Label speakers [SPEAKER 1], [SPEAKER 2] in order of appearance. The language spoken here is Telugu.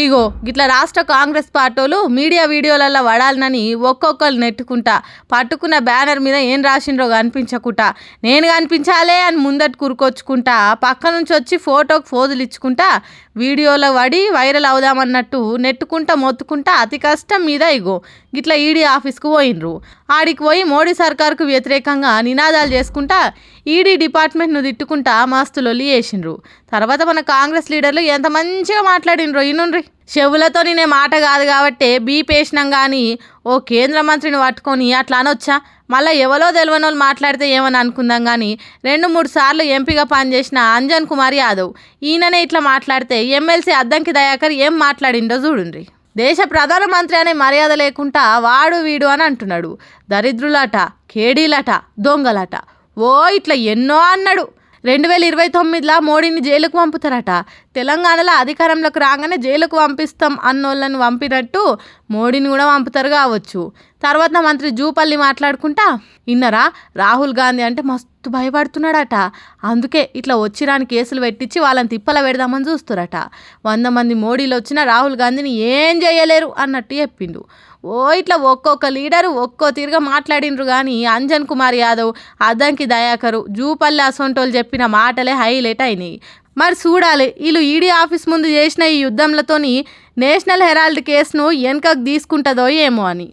[SPEAKER 1] ఇగో గిట్ల రాష్ట్ర కాంగ్రెస్ పార్టీలు మీడియా వీడియోలలో వడాలనని ఒక్కొక్కరు నెట్టుకుంటా పట్టుకున్న బ్యానర్ మీద ఏం రాసిండ్రో కనిపించకుండా నేను కనిపించాలే అని ముందట కురుకొచ్చుకుంటా పక్క నుంచి వచ్చి ఫోటోకి ఫోజులు ఇచ్చుకుంటా వీడియోలో వడి వైరల్ అవుదామన్నట్టు నెట్టుకుంటా మొత్తుకుంటా అతి కష్టం మీద ఇగో గిట్ల ఈడీ ఆఫీస్కు పోయినరు. ఆడికి పోయి మోడీ సర్కార్కు వ్యతిరేకంగా నినాదాలు చేసుకుంటా ఈడీ డిపార్ట్మెంట్ను తిట్టుకుంటా మస్తు లొల్లి చేసిండ్రు. తర్వాత మన కాంగ్రెస్ లీడర్లు ఎంత మంచిగా మాట్లాడినరో ఇనుండ్రి. చెవులతో నేనే మాట కాదు కాబట్టి బీపేసినాం కానీ ఓ కేంద్ర మంత్రిని పట్టుకొని అట్లా అనొచ్చా? మళ్ళీ ఎవరో తెలియని వాళ్ళు మాట్లాడితే ఏమని అనుకుందాం కానీ 2-3 సార్లు ఎంపీగా పనిచేసిన అంజన్ కుమార్ యాదవ్ ఈయననే ఇట్లా మాట్లాడితే ఎమ్మెల్సీ అద్దంకి దయాకర్ ఏం మాట్లాడిండో చూడండి. దేశ ప్రధానమంత్రి అనే మర్యాద లేకుండా వాడు వీడు అని అంటున్నాడు. దరిద్రులట, కేడీలట, దొంగలట ఓ ఇట్లా ఎన్నో అన్నాడు. 2029లో మోడీని జైలుకు పంపుతారట. తెలంగాణలో అధికారంలోకి రాగానే జైలుకు పంపిస్తాం అన్నోళ్ళని పంపినట్టు మోడీని కూడా పంపుతారు కావచ్చు. తర్వాత మంత్రి జూపల్లి మాట్లాడుకుంటా ఇన్నరా రాహుల్ గాంధీ అంటే మస్తు భయపడుతున్నాడట. అందుకే ఇట్లా వచ్చిరాని కేసులు పెట్టించి వాళ్ళని తిప్పల పెడదామని చూస్తారట. 100 మంది మోడీలు వచ్చినా రాహుల్ గాంధీని ఏం చేయలేరు అన్నట్టు చెప్పిండు. ఓ ఇట్లా ఒక్కొక్క లీడరు ఒక్కో తీరుగా మాట్లాడినరు కానీ అంజన్ కుమార్ యాదవ్, అద్దంకి దయాకరు, జూపల్లి అసొంటోళ్ళు చెప్పిన మాటలే హైలైట్ అయినాయి. మరి చూడాలి వీళ్ళు ఈడీ ఆఫీస్ ముందు చేసిన ఈ యుద్ధంలతోని నేషనల్ హెరాల్డ్ కేసును వెనకకు తీసుకుంటుందో ఏమో అని.